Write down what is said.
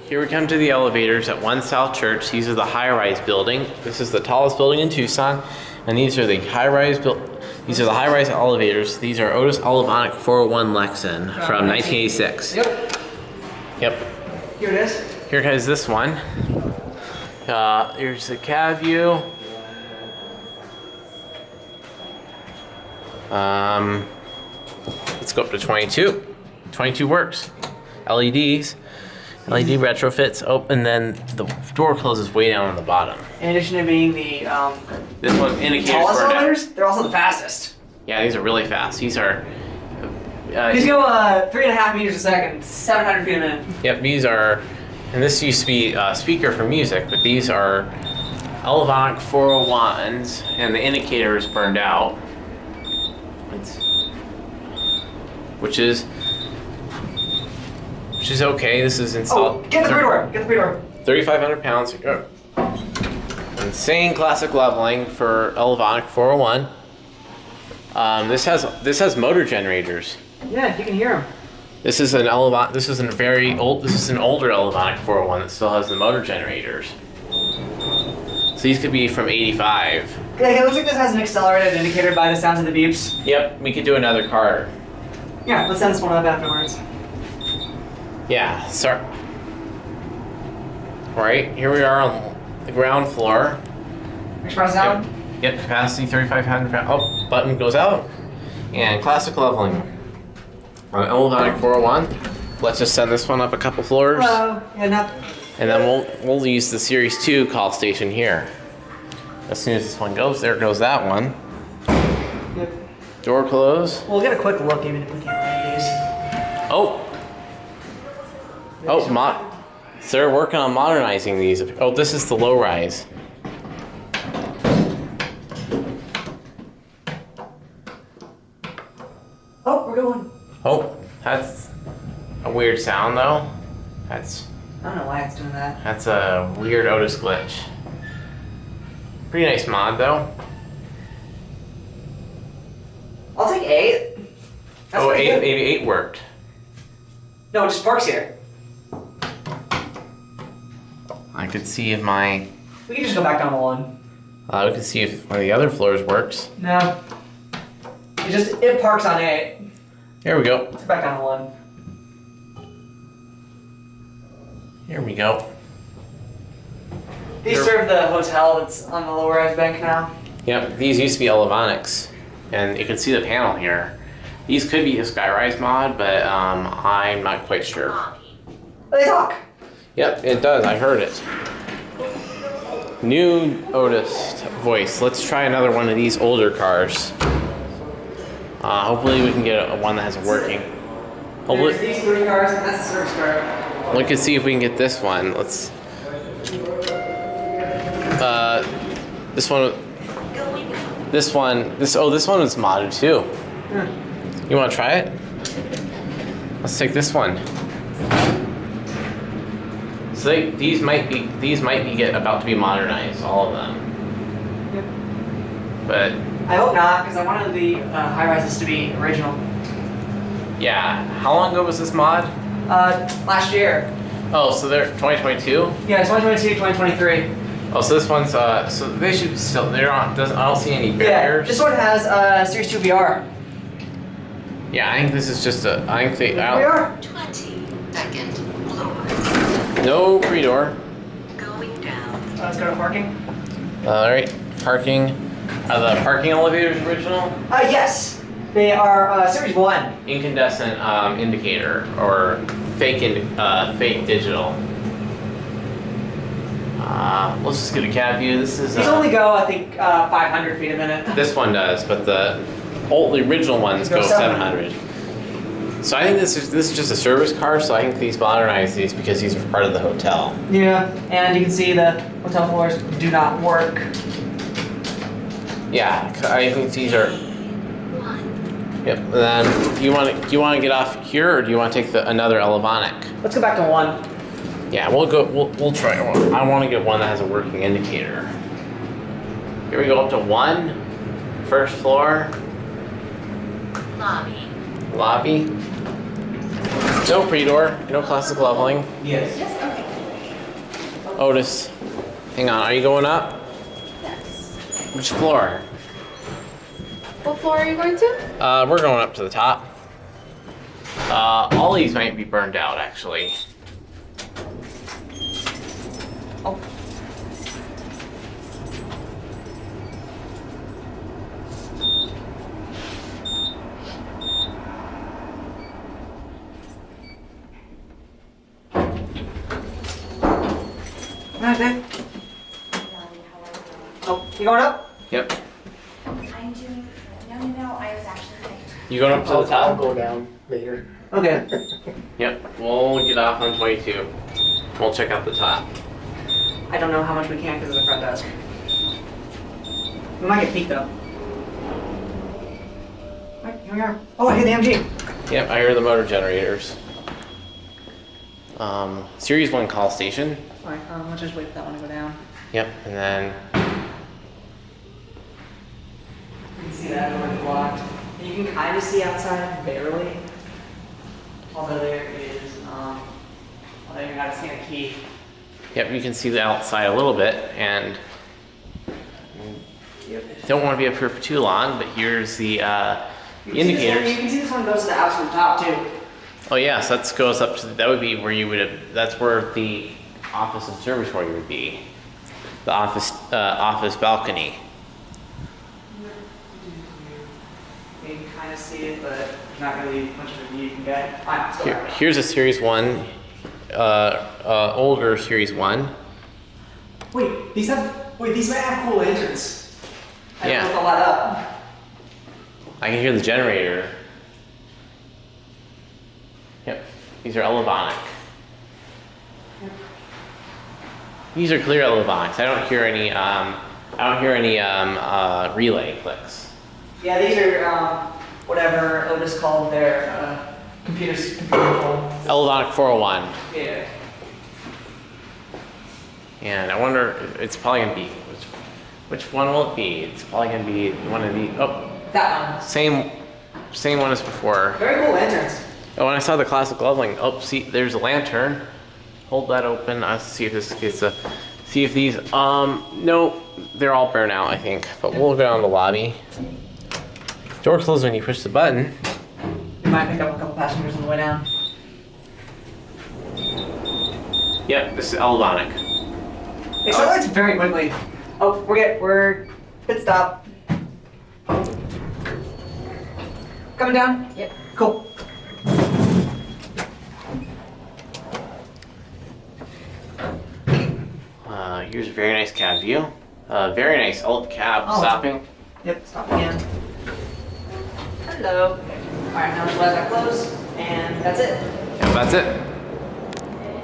Here we come to the elevators at 1 South Church. These are the high-rise building. This is the tallest building in Tucson, and these are the high-rise elevators. These are Otis Elevonic 401 Lexan from 1986. Yep. Here it is. Here is this one. Here's the cab view. Let's go up to 22. 22 works. LEDs. LED retrofits. Oh, and then the door closes way down on the bottom. In addition to being the This one indicators tallest for elevators, they're also the fastest. Yeah, these are really fast. These are. These go 3.5 meters a second, 700 feet a minute. Yep, these are. And this used to be a speaker for music, but these are Elevonic 401s, and the indicator is burned out. Which is okay. This is installed. Oh, get the three-door. Get the three-door. 3,500 pounds. Insane classic leveling for Elevonic 401. This has motor generators. Yeah, you can hear them. This is an older Elevonic 401 that still has the motor generators. So these could be from 85. Okay, it looks like this has an accelerated indicator by the sounds of the beeps. Yep, we could do another car. Yeah, let's send this one up afterwards. Yeah, sorry. Alright, here we are on the ground floor. Express out? Yep, capacity 3,500 pounds. Oh, button goes out. And classic leveling. On Elevonic 401. Let's just send this one up a couple floors. Hello. Heading up. And then we'll use the Series 2 call station here. As soon as this one goes, there goes that one. Yep. Door close. We'll get a quick look even if we can't read these. Oh! Oh, so they're working on modernizing these. Oh, this is the low rise. Oh, we're going. Oh, that's a weird sound though. I don't know why it's doing that. That's a weird Otis glitch. Pretty nice mod though. I'll take 8. That's Maybe good. 8 worked. No, it just parks here. I could see if my. We can just go back down to 1. We could see if one of the other floors works. No. It parks on 8. Here we go. Let's go back down to 1. Here we go. These serve the hotel that's on the lower rise bank now. Yep, these used to be Elevonics, and you can see the panel here. These could be a Skyrise mod, but I'm not quite sure. Oh, they talk. Yep, it does. I heard it. New Otis voice. Let's try another one of these older cars. Hopefully we can get one that has it working. There's these 3 cars, and that's the service car. We can see if we can get this one. Let's. This one. This one. This one is modded too. You want to try it? Let's take this one. So these might be about to be modernized, all of them. Yep. But I hope not, because I wanted the high rises to be original. yeah, how long ago was this mod? Last year. Oh, so they're 2022. Yeah, 2022, 2023. Oh, so this one's so they should still. They're on. I don't see any barriers. Yeah, this one has Series 2 VR. Yeah, I think this is just a. I think they. VR. 22nd floor. No pre-door. Going down. Let's go to parking. All right, parking. Are the parking elevators original? Yes. They are Series 1. Incandescent indicator or fake digital. Let's just get a cab view. This is. These only go, I think, 500 feet a minute. This one does, but the original ones go 700. So I think this is just a service car. So I think these modernize these because these are part of the hotel. Yeah, and you can see the hotel floors do not work. Yeah, I think these are. Yep. And then do you want to get off here, or do you want to take another Elevonic? Let's go back to 1. Yeah, we'll go. We'll try. I want to get one that has a working indicator. Here we go up to 1. First floor. Lobby. No pre-door. No classic leveling. Yes. Yes, okay. Otis, hang on, are you going up? Yes. Which floor? What floor are you going to? We're going up to the top. All these might be burned out, actually. Oh. Nice, Dave. Oh, you going up? Yep. I'm doing, no, I was actually like, You going up to the I'll top? go down later. Okay. Yep. We'll get off on 22. We'll check out the top. I don't know how much we can because of the front desk. We might get peeked though. Right, here we are. Oh, I hear the MG. Yep, I hear the motor generators. Series 1 call station. Alright, let's just wait for that one to go down. Yep, and then You can see that door blocked. And you can kind of see outside, barely. Although there is, although you gotta scan a key. yep, you can see the outside a little bit, and don't want to be up here for too long. But here's the You can see indicators. you can see this one goes to the absolute top too. Oh yes, that goes up to that would be where you would have. That's where the office observatory would be. The office balcony. You can kind of see it, but there's not really much of a view you can get. Alright, let's go back. Here's a Series 1, older Series 1. Wait, these might have cool lanterns. I Yeah. don't look a lot up. I can hear the generator. Yep, these are Elevonic. These are clear Elevonics. I don't hear any. Relay clicks. Yeah, these are whatever Otis called their computer control. Elevonic 401. Yeah. And I wonder, it's probably gonna be, which one will it be? It's probably gonna be one of the, oh, That one. same one as before. Very cool lanterns. Oh, when I saw the classic leveling, oh, see, there's a lantern. Hold that open, let's see if this gets see if these, no, they're all burned out, I think, but we'll go down to the lobby. Door closes when you push the button. We might pick up a couple passengers on the way down. Yep, this is Elevonic. It accelerates very quickly. Oh, we're pit stop. Coming down? Yep. Cool. Here's a very nice cab view. Very nice old cab Oh. stopping. Yep, stop again. Hello. Alright, now let's let that close, and that's it. Yep, that's it.